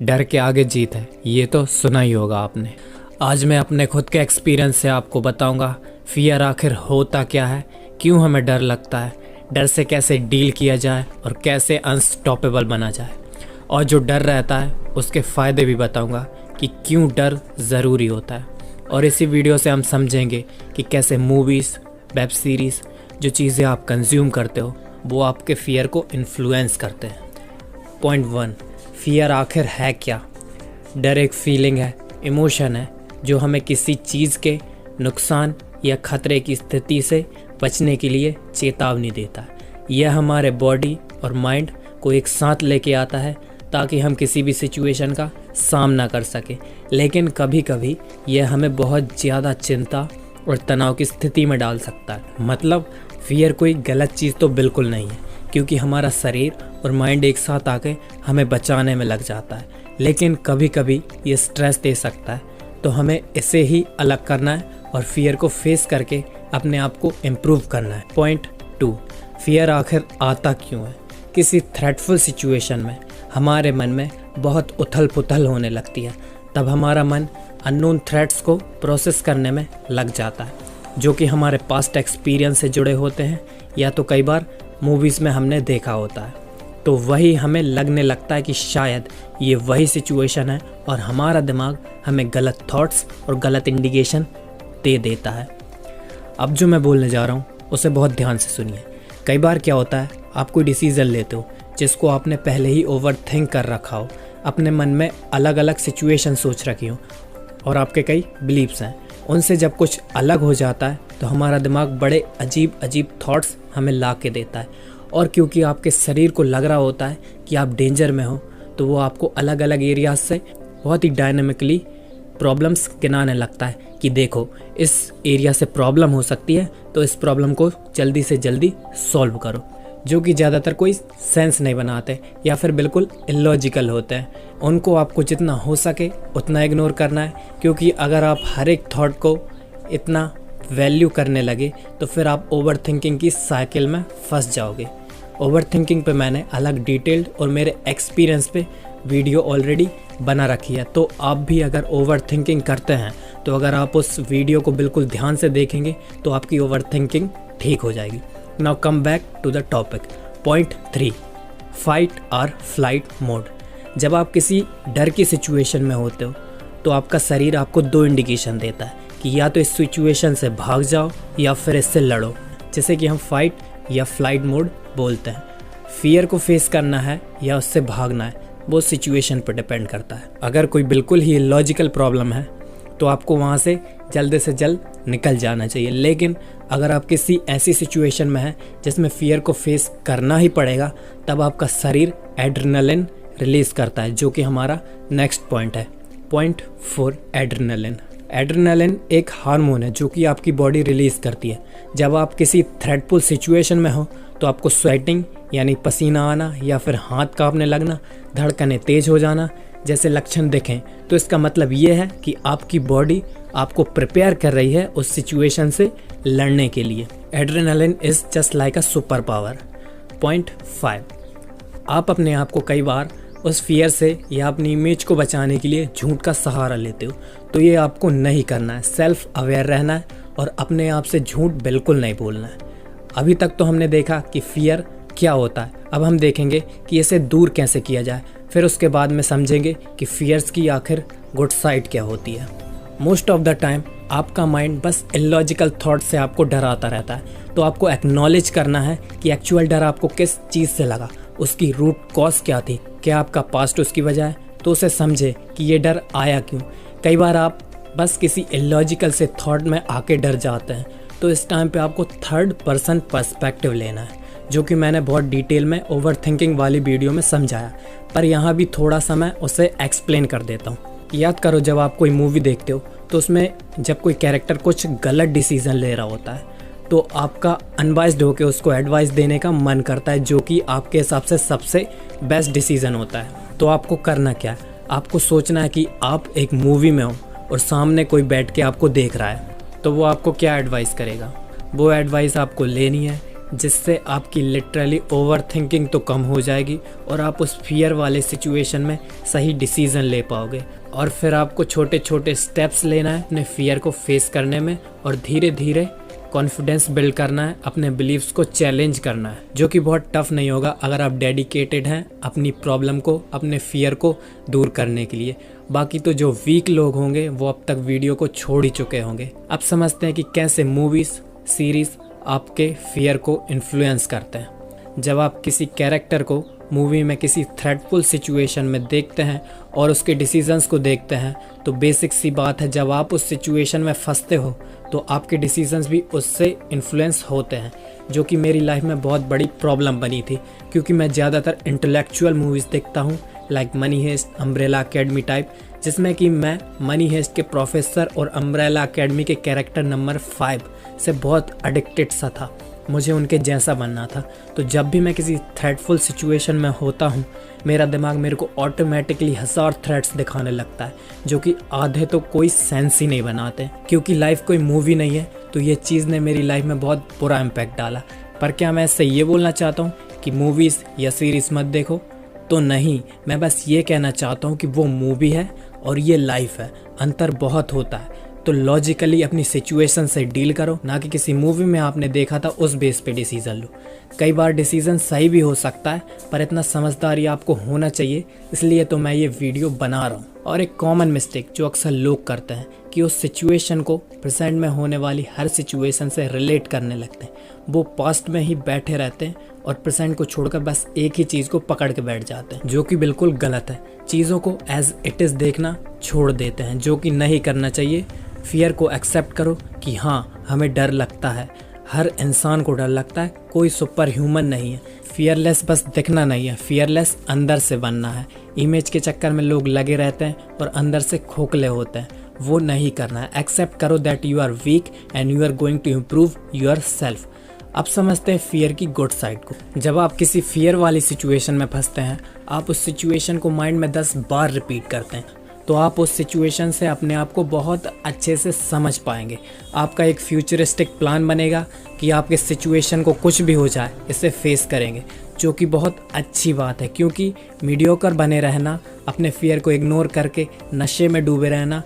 डर के आगे जीत है, ये तो सुना ही होगा आपने। आज मैं अपने खुद के एक्सपीरियंस से आपको बताऊंगा फियर आखिर होता क्या है, क्यों हमें डर लगता है, डर से कैसे डील किया जाए और कैसे अनस्टॉपेबल बना जाए। और जो डर रहता है उसके फ़ायदे भी बताऊंगा कि क्यों डर ज़रूरी होता है। और इसी वीडियो से हम समझेंगे कि कैसे मूवीज़, वेब सीरीज़, जो चीज़ें आप कंज्यूम करते हो वो आपके फियर को इन्फ्लुएंस करते हैं। पॉइंट 1, फियर आखिर है क्या। डर एक फीलिंग है, इमोशन है जो हमें किसी चीज़ के नुकसान या खतरे की स्थिति से बचने के लिए चेतावनी देता है। यह हमारे बॉडी और माइंड को एक साथ लेके आता है ताकि हम किसी भी सिचुएशन का सामना कर सकें। लेकिन कभी कभी यह हमें बहुत ज़्यादा चिंता और तनाव की स्थिति में डाल सकता है। मतलब फियर कोई गलत चीज़ तो बिल्कुल नहीं है, क्योंकि हमारा शरीर और माइंड एक साथ आके हमें बचाने में लग जाता है। लेकिन कभी कभी ये स्ट्रेस दे सकता है, तो हमें इसे ही अलग करना है और फियर को फेस करके अपने आप को इम्प्रूव करना है। पॉइंट 2, फियर आखिर आता क्यों है। किसी थ्रेटफुल सिचुएशन में हमारे मन में बहुत उथल पुथल होने लगती है, तब हमारा मन अननोन थ्रेट्स को प्रोसेस करने में लग जाता है, जो कि हमारे पास्ट एक्सपीरियंस से जुड़े होते हैं या तो कई बार मूवीज़ में हमने देखा होता है। तो वही हमें लगने लगता है कि शायद ये वही सिचुएशन है और हमारा दिमाग हमें गलत थॉट्स और गलत इंडिकेशन दे देता है। अब जो मैं बोलने जा रहा हूँ उसे बहुत ध्यान से सुनिए। कई बार क्या होता है, आप कोई डिसीज़न लेते हो जिसको आपने पहले ही ओवर थिंक कर रखा हो, अपने मन में अलग अलग सिचुएशन सोच रखी हो और आपके कई बिलीव्स हैं। उनसे जब कुछ अलग हो जाता है तो हमारा दिमाग बड़े अजीब अजीब थॉट्स हमें ला के देता है। और क्योंकि आपके शरीर को लग रहा होता है कि आप डेंजर में हो, तो वो आपको अलग अलग एरियाज से बहुत ही डायनामिकली प्रॉब्लम्स गिनाने लगता है कि देखो इस एरिया से प्रॉब्लम हो सकती है, तो इस प्रॉब्लम को जल्दी से जल्दी सॉल्व करो, जो कि ज़्यादातर कोई सेंस नहीं बनाते या फिर बिल्कुल इलॉजिकल होते हैं। उनको आपको जितना हो सके उतना इग्नोर करना है, क्योंकि अगर आप हर एक थॉट को इतना वैल्यू करने लगे तो फिर आप ओवर थिंकिंग की साइकिल में फंस जाओगे। ओवर थिंकिंग पे मैंने अलग डिटेल्ड और मेरे एक्सपीरियंस पे वीडियो ऑलरेडी बना रखी है, तो आप भी अगर ओवर थिंकिंग करते हैं तो अगर आप उस वीडियो को बिल्कुल ध्यान से देखेंगे तो आपकी ओवर थिंकिंग ठीक हो जाएगी। Now come back to the topic. Point 3, fight और फ्लाइट मोड। जब आप किसी डर की सिचुएशन में होते हो तो आपका शरीर आपको 2 इंडिकेशन देता है कि या तो इस सिचुएशन से भाग जाओ या फिर इससे लड़ो, जिसे कि हम फाइट या फ्लाइट मोड बोलते हैं। फियर को फेस करना है या उससे भागना है, वो सिचुएशन पर डिपेंड करता है। अगर कोई बिल्कुल ही लॉजिकल प्रॉब्लम है तो आपको वहाँ से जल्द निकल जाना चाहिए। लेकिन अगर आप किसी ऐसी सिचुएशन में हैं जिसमें फियर को फेस करना ही पड़ेगा, तब आपका शरीर एड्रेनलिन रिलीज करता है, जो कि हमारा नेक्स्ट पॉइंट है। Point 4, adrenaline. एड्रेनलिन एक हार्मोन है जो कि आपकी बॉडी रिलीज़ करती है। जब आप किसी थ्रेटफुल सिचुएशन में हो तो आपको स्वेटिंग यानी पसीना आना या फिर हाथ कांपने लगना, धड़कनें तेज हो जाना जैसे लक्षण दिखें, तो इसका मतलब ये है कि आपकी बॉडी आपको प्रिपेयर कर रही है उस सिचुएशन से लड़ने के लिए। Adrenaline is just like a super power. Point 5, आप अपने आप को कई बार उस फियर से या अपनी इमेज को बचाने के लिए झूठ का सहारा लेते हो, तो ये आपको नहीं करना है। सेल्फ अवेयर रहना है और अपने आप से झूठ बिल्कुल नहीं बोलना है। अभी तक तो हमने देखा कि फियर क्या होता है, अब हम देखेंगे कि इसे दूर कैसे किया जाए। फिर उसके बाद में समझेंगे कि फियर्स की आखिर गुड साइड क्या होती है। मोस्ट ऑफ द टाइम आपका माइंड बस इलॉजिकल थॉट से आपको डराता रहता है, तो आपको एक्नॉलेज करना है कि एक्चुअल डर आपको किस चीज़ से लगा, उसकी रूट कॉज क्या थी, क्या आपका पास्ट उसकी वजह है, तो उसे समझे कि ये डर आया क्यों। कई बार आप बस किसी इलॉजिकल से थॉट में आके डर जाते हैं, तो इस टाइम पे आपको 3rd पर्सन पर्सपेक्टिव लेना है, जो कि मैंने बहुत डिटेल में ओवर थिंकिंग वाली वीडियो में समझाया, पर यहाँ भी थोड़ा सा मैं उसे एक्सप्लेन कर देता हूँ। याद करो, जब आप कोई मूवी देखते हो तो उसमें जब कोई कैरेक्टर कुछ गलत डिसीजन ले रहा होता है तो आपका अनवाइज्ड होकर उसको एडवाइस देने का मन करता है, जो कि आपके हिसाब से सबसे बेस्ट डिसीजन होता है। तो आपको करना क्या है, आपको सोचना है कि आप एक मूवी में हो और सामने कोई बैठ के आपको देख रहा है, तो वो आपको क्या एडवाइस करेगा। वो एडवाइस आपको लेनी है, जिससे आपकी लिटरली ओवर थिंकिंग तो कम हो जाएगी और आप उस फियर वाले सिचुएशन में सही डिसीज़न ले पाओगे। और फिर आपको छोटे छोटे स्टेप्स लेना है अपने फियर को फेस करने में और धीरे धीरे कॉन्फिडेंस बिल्ड करना है, अपने बिलीव्स को चैलेंज करना है, जो कि बहुत टफ नहीं होगा अगर आप डेडिकेटेड हैं अपनी प्रॉब्लम को, अपने फियर को दूर करने के लिए। बाकी तो जो वीक लोग होंगे वो अब तक वीडियो को छोड़ ही चुके होंगे। अब समझते हैं कि कैसे मूवीज़ सीरीज़ आपके फियर को इन्फ्लुएंस करते हैं। जब आप किसी कैरेक्टर को मूवी में किसी थ्रेटफुल सिचुएशन में देखते हैं और उसके डिसीजंस को देखते हैं तो बेसिक सी बात है, जब आप उस सिचुएशन में फंसते हो तो आपके डिसीजंस भी उससे इन्फ्लुएंस होते हैं, जो कि मेरी लाइफ में बहुत बड़ी प्रॉब्लम बनी थी क्योंकि मैं ज़्यादातर इंटेलेक्चुअल मूवीज़ देखता हूँ like Money Heist, Umbrella Academy type, जिसमें कि मैं मनी हेस्ट के प्रोफेसर और अम्ब्रेला अकेडमी के कैरेक्टर नंबर 5 से बहुत एडिक्टेड सा था। मुझे उनके जैसा बनना था। तो जब भी मैं किसी थ्रेटफुल सिचुएशन में होता हूँ मेरा दिमाग मेरे को ऑटोमेटिकली 1000 थ्रेट्स दिखाने लगता है, जो कि आधे तो कोई सेंस ही नहीं बनाते। क्योंकि लाइफ कोई मूवी नहीं है तो ये चीज़ ने मेरी लाइफ में बहुत बुरा इम्पैक्ट डाला। पर क्या मैं इससे ये बोलना चाहता हूँ कि मूवीज़ या सीरीज़ मत देखो? तो नहीं, मैं बस ये कहना चाहता हूँ कि वो मूवी है और ये लाइफ है, अंतर बहुत होता है। तो लॉजिकली अपनी सिचुएशन से डील करो, ना कि किसी मूवी में आपने देखा था उस बेस पे डिसीज़न लो। कई बार डिसीज़न सही भी हो सकता है पर इतना समझदारी आपको होना चाहिए, इसलिए तो मैं ये वीडियो बना रहा हूँ। और एक कॉमन मिस्टेक जो अक्सर लोग करते हैं कि उस सिचुएशन को प्रेजेंट में होने वाली हर सिचुएशन से रिलेट करने लगते हैं। वो पास्ट में ही बैठे रहते हैं और प्रेजेंट को छोड़कर बस एक ही चीज़ को पकड़ के बैठ जाते हैं, जो कि बिल्कुल गलत है। चीज़ों को एज इट इज़ देखना छोड़ देते हैं, जो कि नहीं करना चाहिए। फियर को एक्सेप्ट करो कि हाँ हमें डर लगता है, हर इंसान को डर लगता है, कोई सुपर ह्यूमन नहीं है। फियरलेस बस दिखना नहीं है, फियरलेस अंदर से बनना है। इमेज के चक्कर में लोग लगे रहते हैं और अंदर से खोखले होते हैं, वो नहीं करना है। एक्सेप्ट करो that you are weak and you are going to improve your self. अब समझते हैं फियर की गुड साइड को। जब आप किसी फियर वाली सिचुएशन में फंसते हैं आप उस सिचुएशन को माइंड में 10 बार रिपीट करते हैं तो आप उस सिचुएशन से अपने आप को बहुत अच्छे से समझ पाएंगे। आपका एक फ्यूचरिस्टिक प्लान बनेगा कि आप इस सिचुएशन को कुछ भी हो जाए इसे फेस करेंगे, जो कि बहुत अच्छी बात है। क्योंकि मीडियोकर बने रहना, अपने फियर को इग्नोर करके नशे में डूबे रहना